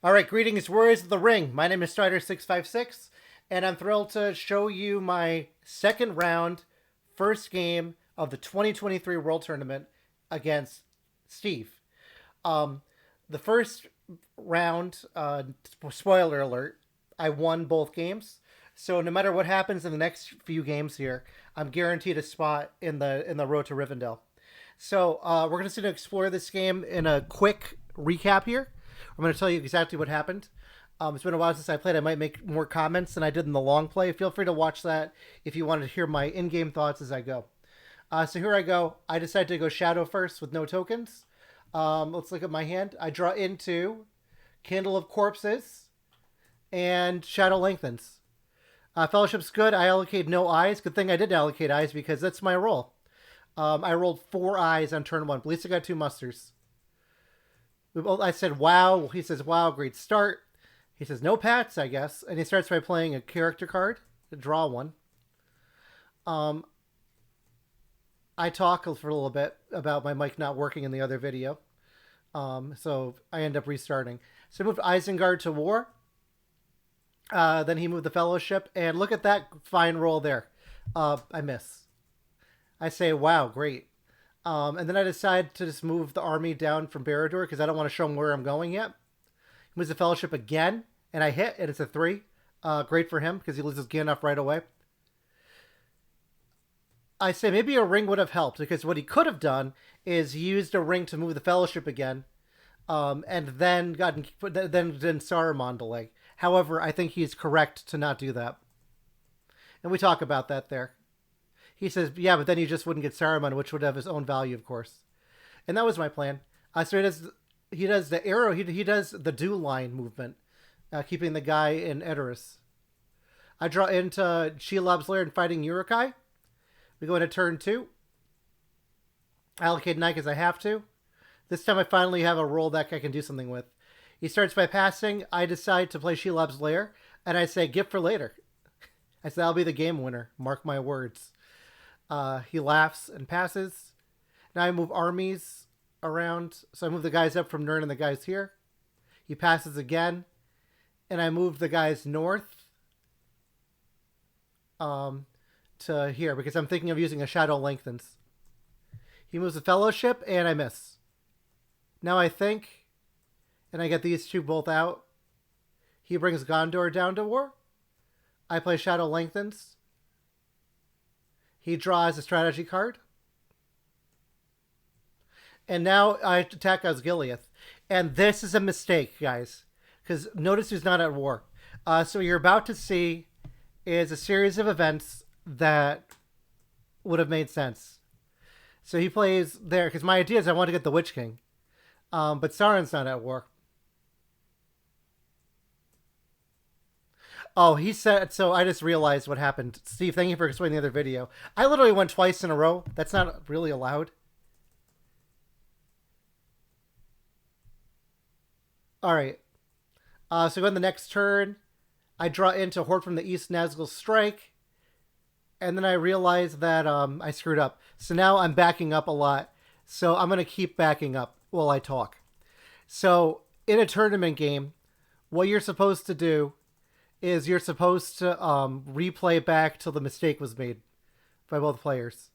All right, greetings, Warriors of the Ring. My name is Strider656, and I'm thrilled to show you my second round, first game of the 2023 World Tournament against Steave. Um, the first round, spoiler alert, I won both games. So no matter what happens in the next few games here, I'm guaranteed a spot in the road to Rivendell. So we're going to explore this game in a quick recap here. I'm going to tell you exactly what happened. It's been a while since I played. I might make more comments than I did in the long play. Feel free to watch that if you want to hear my in-game thoughts as I go. So here I go. I decided to go Shadow first with no tokens. Let's look at my hand. I draw into Candle of Corpses and Shadow Lengthens. Fellowship's good. I allocate no eyes. Good thing I didn't allocate eyes because that's my roll. I rolled 4 eyes on turn 1. At least I got 2 musters. I said, wow. He says, wow, great start. He says, no pats, I guess. And he starts by playing a character card to draw one. I talk for a little bit about my mic not working in the other video. So I end up restarting. So I moved Isengard to war. Then he moved the Fellowship. And look at that fine roll there. I miss. I say, wow, great. And then I decide to just move the army down from Barad-dûr because I don't want to show him where I'm going yet. He moves the Fellowship again, and I hit, and it's a 3. Great for him because he loses Gandalf right away. I say maybe a ring would have helped because what he could have done is he used a ring to move the Fellowship again, and then Saruman delay. However, I think he's correct to not do that. And we talk about that there. He says, yeah, but then you just wouldn't get Saruman, which would have his own value, of course. And that was my plan. So he does the arrow, he does the dew line movement, keeping the guy in Edoras. I draw into Shelob's Lair and fighting Uruk-hai. We go into turn 2. I allocate 9 because I have to. This time I finally have a roll that I can do something with. He starts by passing. I decide to play Shelob's Lair, and I say, gift for later. I say, that'll be the game winner. Mark my words. He laughs and passes. Now I move armies around. So I move the guys up from Nirn and the guys here. He passes again. And I move the guys north to here because I'm thinking of using a Shadow Lengthens. He moves the Fellowship and I miss. Now I think, and I get these two both out. He brings Gondor down to war. I play Shadow Lengthens. He draws a strategy card. And now I attack Osgiliath. And this is a mistake, guys. Because notice he's not at war. So what you're about to see is a series of events that would have made sense. So he plays there. Because my idea is I want to get the Witch King. But Sauron's not at war. Oh, he said, so I just realized what happened. Steve, thank you for explaining the other video. I literally went twice in a row. That's not really allowed. All right. So go in the next turn. I draw into Horde from the East, Nazgul's Strike. And then I realize that I screwed up. So now I'm backing up a lot. So I'm going to keep backing up while I talk. So in a tournament game, what you're supposed to do is you're supposed to replay back till the mistake was made by both players.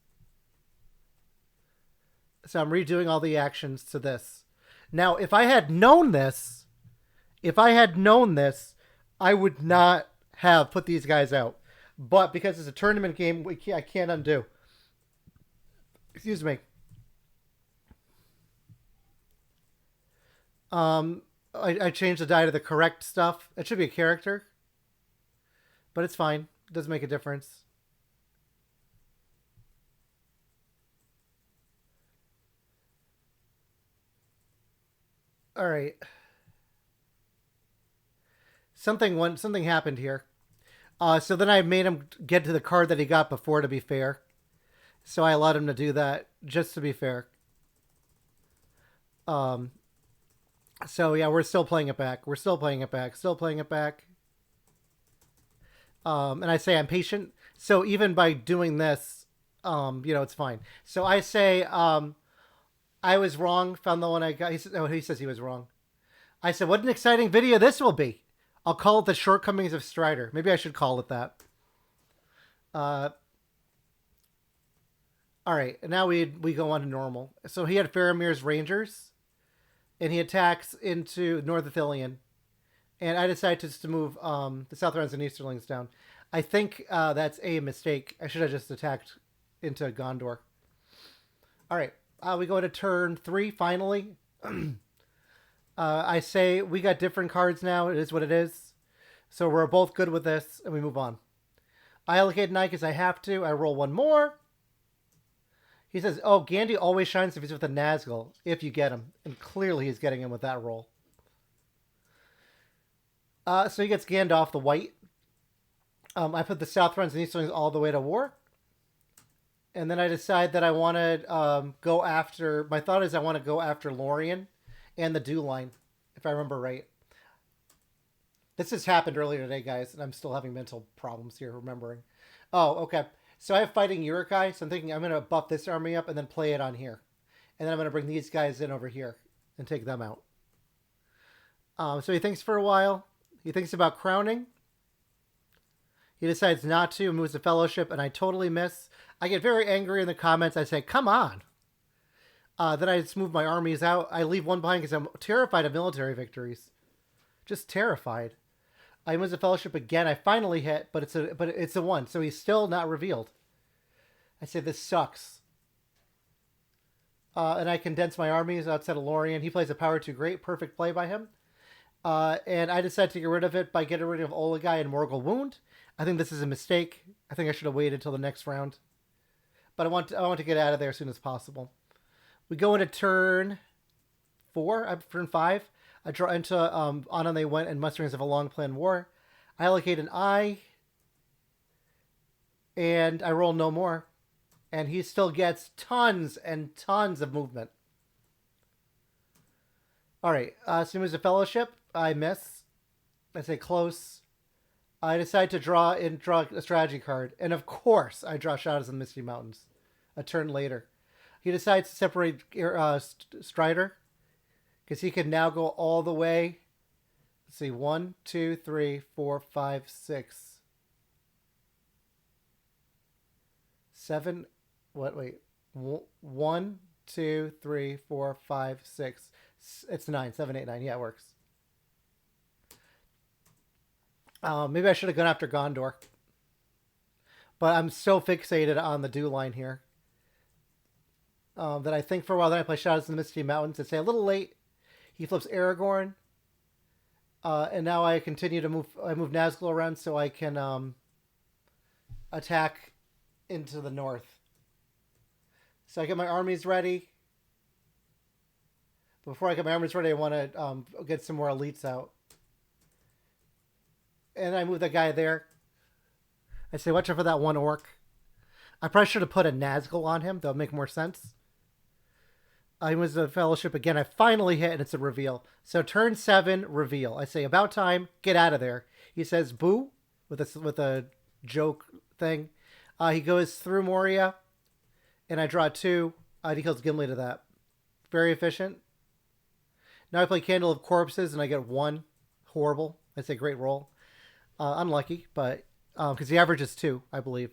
So I'm redoing all the actions to this. Now, if I had known this, I would not have put these guys out. But because it's a tournament game, I can't undo. Excuse me. I changed the die to the correct stuff. It should be a character. But it's fine. It doesn't make a difference. All right. Something happened here. So then I made him get to the card that he got before to be fair. So I allowed him to do that just to be fair. So yeah, we're still playing it back. And I say I'm patient. So even by doing this, it's fine. So I say I was wrong. Found the one I got. He says he was wrong. I said, what an exciting video this will be. I'll call it the Shortcomings of Strider. Maybe I should call it that. All right, now we go on to normal. So he had Faramir's Rangers, and he attacks into North Athelion. And I decided just to move the Southrons and Easterlings down. I think that's a mistake. I should have just attacked into Gondor. All right, we go to turn 3 finally. I say we got different cards now. It is what it is. So we're both good with this, and we move on. I allocate an eye because I have to. I roll one more. He says, oh, Gandhi always shines if he's with a Nazgul, if you get him. And clearly he's getting him with that roll. So he gets Gandalf the White. I put the Southrons and Easterlings all the way to war. And then I decide that I want to go after... My thought is I want to go after Lorien and the Dew Line, if I remember right. This just happened earlier today, guys, and I'm still having mental problems here remembering. Oh, okay. So I have Fighting Uruk-hai, so I'm thinking I'm going to buff this army up and then play it on here. And then I'm going to bring these guys in over here and take them out. So he thinks for a while. He thinks about crowning. He decides not to, moves the Fellowship, and I totally miss. I get very angry in the comments. I say, come on. Then I just move my armies out. I leave one behind because I'm terrified of military victories. Just terrified. I move the Fellowship again. I finally hit, but it's a 1, so he's still not revealed. I say, this sucks. And I condense my armies outside of Lorien. He plays a power 2 great. Perfect play by him. And I decided to get rid of it by getting rid of Olagai and Morgul Wound. I think this is a mistake. I think I should have waited till the next round. But I want to get out of there as soon as possible. We go into turn 4, turn 5. I draw into On and They Went and Musterings of a Long Planned War. I allocate an eye. And I roll no more. And he still gets tons and tons of movement. All right. So he moves a Fellowship. I miss. I say close. I decide to draw a strategy card. And of course, I draw Shadows in the Misty Mountains a turn later. He decides to separate Strider because he can now go all the way. Let's see, 1, 2, 3, 4, 5, 6, 7. What? Wait. 1, 2, 3, 4, 5, 6. It's 9, 7, 8, 9. Yeah, it works. Maybe I should have gone after Gondor. But I'm so fixated on the Dew Line here. That I think for a while, then I play Shadows in the Misty Mountains. I say a little late. He flips Aragorn. And now I continue to move. I move Nazgul around so I can attack into the north. So I get my armies ready. Before I get my armies ready, I want to get some more elites out. And I move that guy there. I say, watch out for that one orc. I probably should have put a Nazgul on him. That would make more sense. I was the Fellowship again. I finally hit, and it's a reveal. So turn 7, reveal. I say, about time. Get out of there. He says, boo, with a joke thing. He goes through Moria, and I draw 2. He kills Gimli to that. Very efficient. Now I play Candle of Corpses, and I get 1. Horrible. I say, great roll. Unlucky, but because the average is 2, I believe.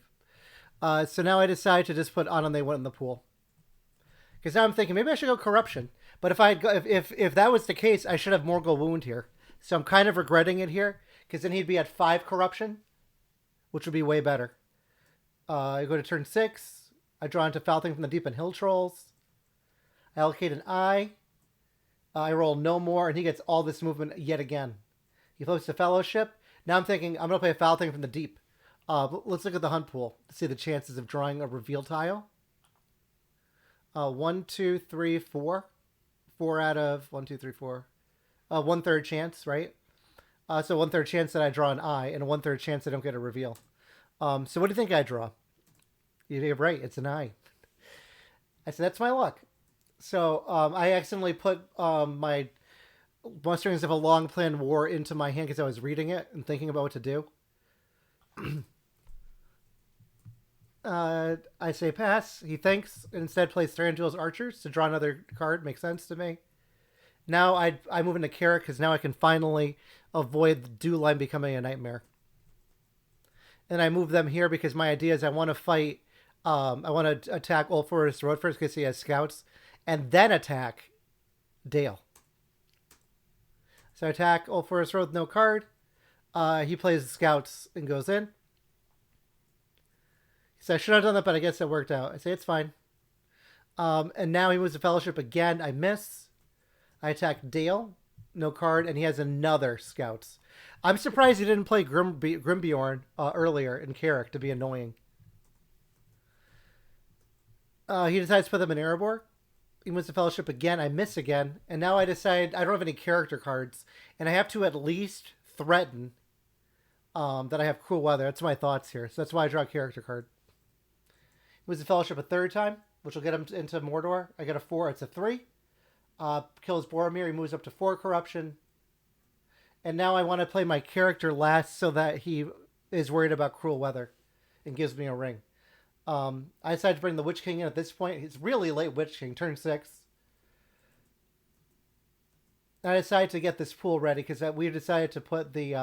So now I decide to just put On and They Went in the pool. Because now I'm thinking maybe I should go Corruption. But if that was the case, I should have Morgul Wound here. So I'm kind of regretting it here. Because then he'd be at 5 Corruption, which would be way better. I go to turn 6. I draw into Foul Thing from the Deep and Hill Trolls. I allocate an eye. I roll no more, and he gets all this movement yet again. He flips the Fellowship. Now I'm thinking I'm going to play a Foul Thing from the Deep. Let's look at the hunt pool to see the chances of drawing a reveal tile. 1, 2, 3, 4. 4 out of 1, 2, 3, 4. 1/3 chance, right? So 1/3 chance that I draw an eye, and a 1/3 chance I don't get a reveal. So what do you think I draw? You're right, it's an eye. I said, that's my luck. So I accidentally put my Musterings of a Long Planned War into my hand because I was reading it and thinking about what to do. I say pass. He thinks and instead plays Thranduil's Archers to draw another card. Makes sense to me. Now I move into Carrick because now I can finally avoid the dew line becoming a nightmare. And I move them here because my idea is I want to fight. I want to attack Old Forest Road first because he has scouts, and then attack Dale. So I attack Old Forest Road with no card. He plays the scouts and goes in. So I should have done that, but I guess it worked out. I say it's fine. And now he moves to Fellowship again. I miss. I attack Dale. No card, and he has another scouts. I'm surprised he didn't play Grimbjorn earlier in Carrick to be annoying. He decides to put them in Erebor. He moves to Fellowship again. I miss again. And now I decide I don't have any character cards. And I have to at least threaten that I have cool weather. That's my thoughts here. So that's why I draw a character card. He moves to Fellowship a third time, which will get him into Mordor. I get a 4. It's a 3. Kills Boromir. He moves up to 4 corruption. And now I want to play my character last so that he is worried about cruel weather and gives me a ring. I decided to bring the Witch King in at this point. It's really late Witch King, turn 6. And I decided to get this pool ready because we decided to put the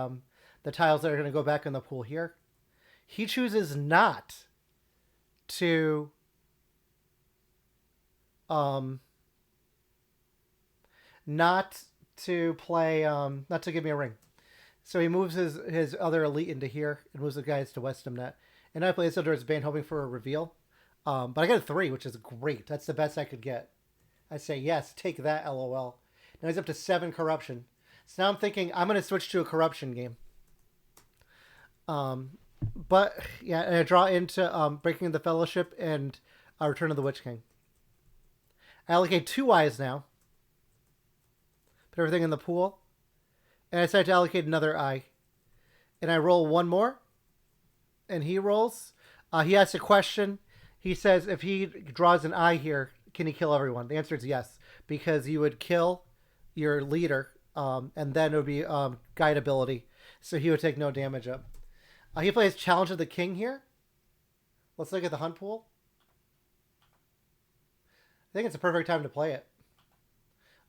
tiles that are going to go back in the pool here. He chooses not to not to give me a ring. So he moves his other elite into here and moves the guys to Westamnet. And I play Isildur's Bane hoping for a reveal. But I got a 3, which is great. That's the best I could get. I say, yes, take that, LOL. Now he's up to 7 corruption. So now I'm thinking I'm going to switch to a corruption game. But, yeah, and I draw into Breaking the Fellowship and Return of the Witch King. I allocate 2 eyes now. Put everything in the pool. And I decide to allocate another eye. And I roll 1 more. And he rolls. He asks a question. He says if he draws an eye here, can he kill everyone? The answer is yes. Because you would kill your leader. And then it would be guide ability. So he would take no damage up. He plays Challenge of the King here. Let's look at the hunt pool. I think it's a perfect time to play it.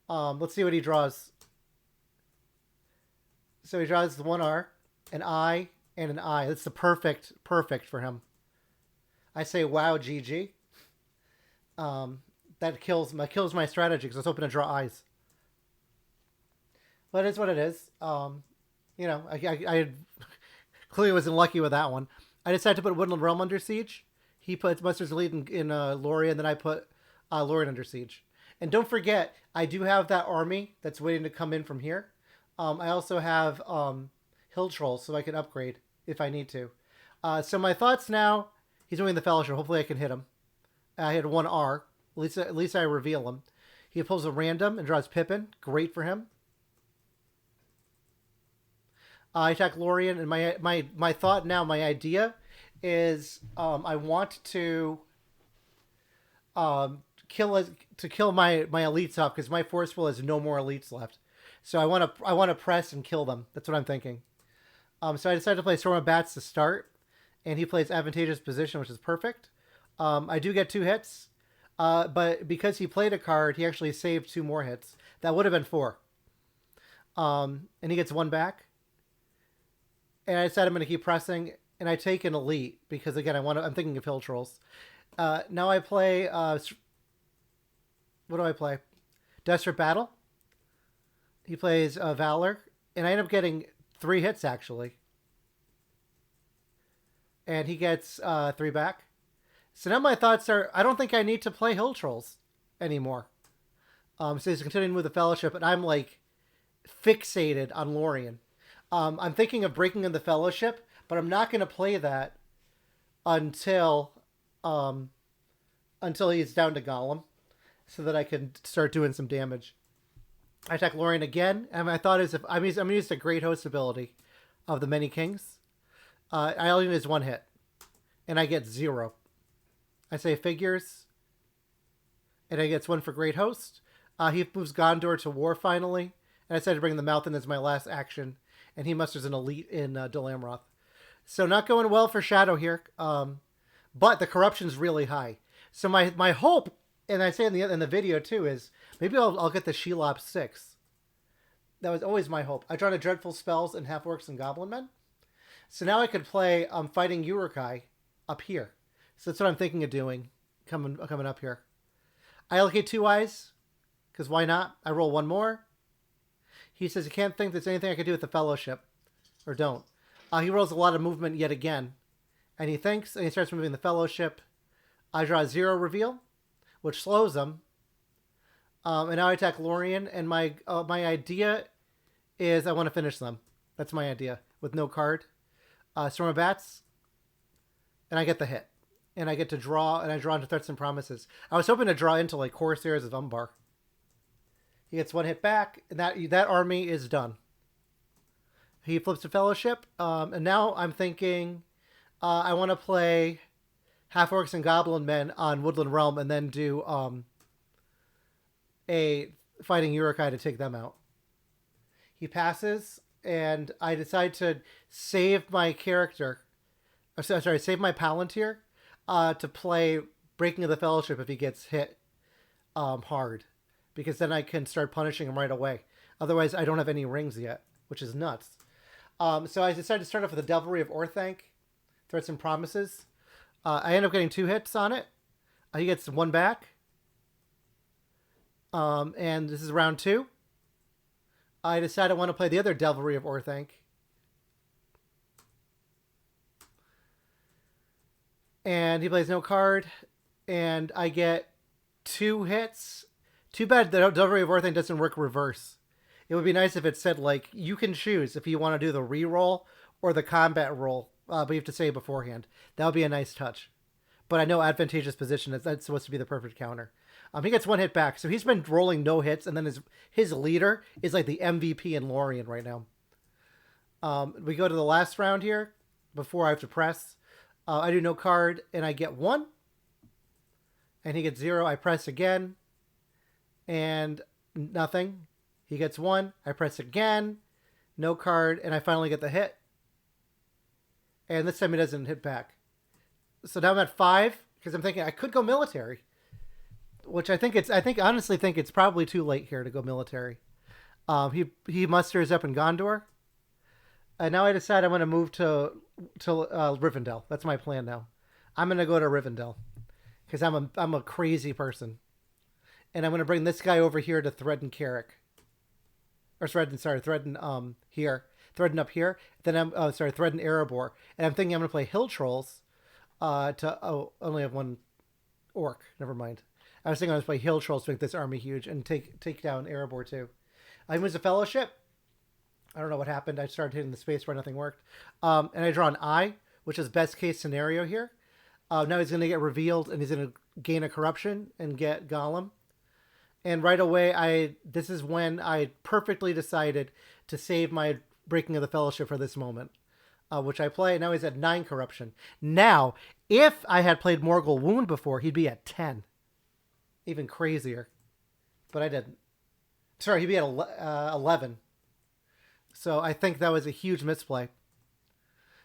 Let's see what he draws. So he draws the 1R, an I, and an I. That's the perfect for him. I say, wow, GG. That kills my strategy because I was hoping to draw eyes. But it is what it is. I clearly wasn't lucky with that one. I decided to put Woodland Realm under siege. He puts Mustard's Elite in Lorien, and then I put Lorien under siege. And don't forget, I do have that army that's waiting to come in from here. I also have Hill Trolls, so I can upgrade if I need to. So my thoughts now, he's doing the Fellowship. Hopefully I can hit him. I hit 1R. At least I reveal him. He pulls a random and draws Pippin. Great for him. I attack Lorien, and my thought now, my idea is I want to kill my elites off because my force will has no more elites left. So I want to press and kill them. That's what I'm thinking. So I decided to play Storm of Bats to start, and he plays Advantageous Position, which is perfect. I do get 2 hits, but because he played a card, he actually saved 2 more hits. That would have been 4. And he gets 1 back. And I said I'm going to keep pressing, and I take an elite because again I'm thinking of Hill Trolls. Now I play what do I play? Desperate Battle. He plays Valor, and I end up getting 3 hits actually. And he gets 3 back. So now my thoughts are I don't think I need to play Hill Trolls anymore. So he's continuing with the Fellowship, and I'm like fixated on Lorien. I'm thinking of breaking in the Fellowship, but I'm not going to play that until he's down to Gollum, so that I can start doing some damage. I attack Lorien again, and my thought is if I'm going to use the Great Host ability of the Many Kings. I only use 1 hit, and I get 0. I say figures, and I gets 1 for Great Host. He moves Gondor to war finally, and I decided to bring the Mouth in as my last action. And he musters an elite in Dol Amroth. So not going well for Shadow here. But the corruption's really high. So my hope, and I say in the video too, is Maybe I'll get the Shelob 6. That was always my hope. I drawn a Dreadful Spells and Half Orcs and Goblin Men. So now I could play Fighting Urukai up here. So that's what I'm thinking of doing coming up here. I allocate 2 eyes, because why not? I roll 1 more. He says he can't think there's anything I could do with the Fellowship. Or don't. He rolls a lot of movement yet again. And he thinks, and he starts moving the Fellowship. I draw a 0 reveal, which slows him. And now I attack Lorien, and my idea is I want to finish them. That's my idea, with no card. Storm of Bats, and I get the hit. And I get to draw, and I draw into Threats and Promises. I was hoping to draw into, like, Corsairs of Umbar. He gets 1 hit back, and that army is done. He flips to Fellowship, and now I'm thinking I want to play Half Orcs and Goblin Men on Woodland Realm, and then do a Fighting Urukai to take them out. He passes, and I decide to save my character. Save my Palantir to play Breaking of the Fellowship if he gets hit hard. Because then I can start punishing him right away. Otherwise, I don't have any rings yet, which is nuts. So I decided to start off with the Devilry of Orthanc, Threats and Promises. I end up getting 2 hits on it. He gets 1 back. And this is round 2. I decide I want to play the other Devilry of Orthanc. And he plays no card. And I get 2 hits. Too bad the Devilry of Orthanc doesn't work reverse. It would be nice if it said, like, you can choose if you want to do the reroll or the combat roll. But you have to say it beforehand. That would be a nice touch. But I know advantageous position. That's supposed to be the perfect counter. He gets 1 hit back. So he's been rolling no hits. And then his leader is like the MVP in Lorien right now. We go to the last round here before I have to press. I do no card and I get 1. And he gets 0. I press again. And nothing. He gets 1. I press again. No card. And I finally get the hit. And this time he doesn't hit back. So now I'm at 5 because I'm thinking I could go military. Which I honestly think it's probably too late here to go military. He musters up in Gondor. And now I decide I'm going to move to Rivendell. That's my plan now. I'm going to go to Rivendell. Because I'm a crazy person. And I'm going to bring this guy over here to Threaten Carrick. Or Threaten here. Threaten up here. Then Threaten Erebor. And I'm thinking I'm going to play Hill Trolls. Only have 1 orc. Never mind. I was thinking I was play Hill Trolls to make this army huge and take down Erebor too. I moves a Fellowship. I don't know what happened. I started hitting the space where nothing worked. And I draw an eye, which is best case scenario here. Now he's going to get revealed and he's going to gain a corruption and get Gollum. And right away, this is when I perfectly decided to save my Breaking of the Fellowship for this moment, which I play. Now he's at 9 corruption. Now, if I had played Morgul Wound before, he'd be at 10. Even crazier. But I didn't. Sorry, he'd be at 11. So I think that was a huge misplay.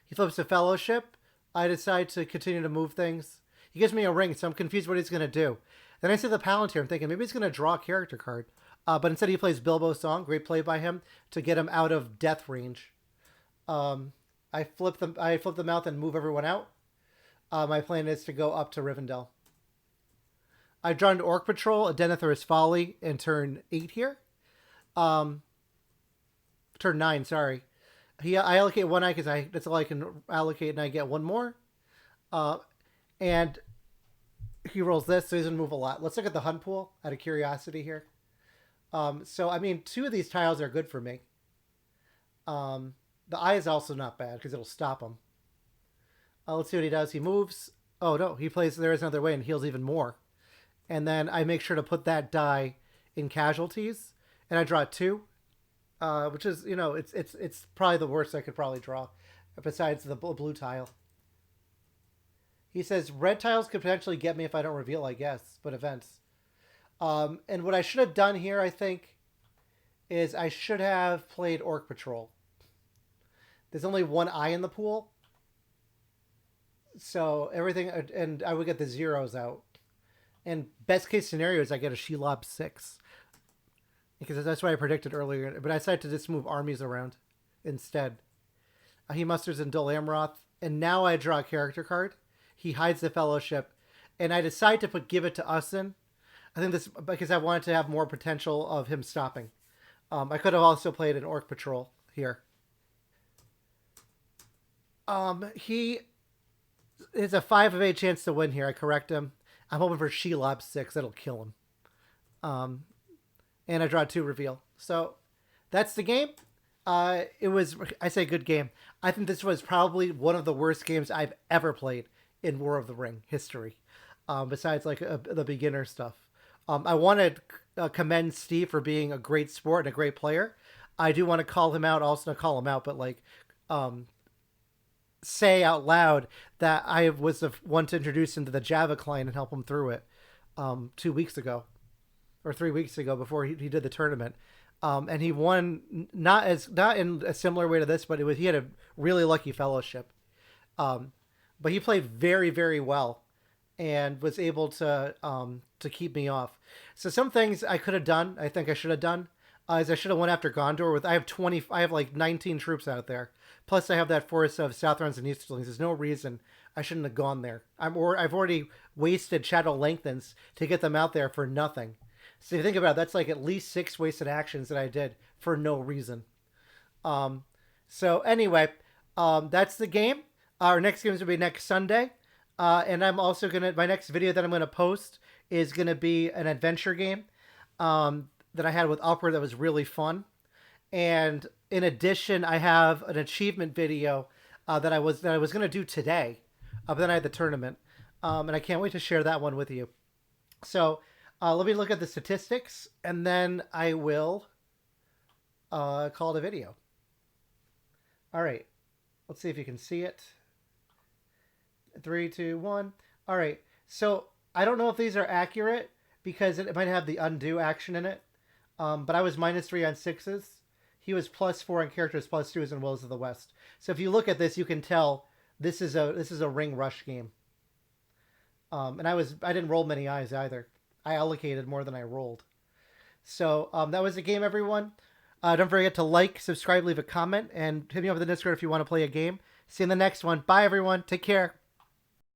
He flips to Fellowship. I decide to continue to move things. He gives me a ring, so I'm confused what he's going to do. Then I see the Palantir. I'm thinking maybe he's going to draw a character card. But instead he plays Bilbo Song. Great play by him to get him out of death range. I flip the mouth and move everyone out. My plan is to go up to Rivendell. I've drawn to Orc Patrol, a Denethor's Folly, in turn 8 here. Turn 9, sorry. I allocate 1 eye because that's all I can allocate, and I get 1 more. And he rolls this, so he's going to move a lot. Let's look at the Hunt Pool out of curiosity here. So, I mean, 2 of these tiles are good for me. The eye is also not bad because it'll stop him. Let's see what he does. He moves. Oh, no. He plays There Is Another Way and heals even more. And then I make sure to put that die in casualties. And I draw 2. Which is, it's probably the worst I could probably draw. Besides the blue tile. He says, red tiles could potentially get me if I don't reveal, I guess. But events. And what I should have done here, I think, is I should have played Orc Patrol. There's only 1 eye in the pool. So everything, and I would get the zeros out. And best case scenario is I get a Shelob 6. because that's what I predicted earlier. But I decided to just move armies around instead. He musters in Dol Amroth, and now I draw a character card. He hides the Fellowship, and I decide to give it to Usin. I think this because I wanted to have more potential of him stopping. I could have also played an Orc Patrol here. He is a 5 of 8 chance to win here. I correct him. I'm hoping for Shelob 6. That'll kill him. And I draw 2 reveal. So that's the game. It was, I say, good game. I think this was probably one of the worst games I've ever played in War of the Ring history. Besides like the beginner stuff. I want to commend Steave for being a great sport and a great player. I do want to call him out, also not call him out, but like say out loud that I was the one to introduce him to the Java client and help him through it 2 weeks ago or 3 weeks ago before he did the tournament. And he won not in a similar way to this, but he had a really lucky fellowship. But he played very, very well and was able to keep me off. So some things I could have done, I think I should have done, is I should have went after Gondor with I have like 19 troops out there. Plus I have that force of Southrons and Easterlings. There's no reason I shouldn't have gone there. I've already wasted Shadow Lengthens to get them out there for nothing. So if you think about it, that's like at least 6 wasted actions that I did for no reason. So anyway, that's the game. Our next game is going to be next Sunday. And I'm also my next video that I'm going to post is going to be an adventure game that I had with Upward that was really fun. And in addition, I have an achievement video that I was going to do today. But then I had the tournament. And I can't wait to share that one with you. So let me look at the statistics, and then I will call it a video. All right. Let's see if you can see it. 3, 2, 1. All right. So I don't know if these are accurate because it might have the undo action in it. But I was -3 on 6s. He was +4 on characters, +2s in Wills of the West. So if you look at this, you can tell this is a ring rush game. And I didn't roll many eyes either. I allocated more than I rolled. So that was the game, everyone. Don't forget to like, subscribe, leave a comment, and hit me up in the Discord if you want to play a game. See you in the next one. Bye, everyone. Take care.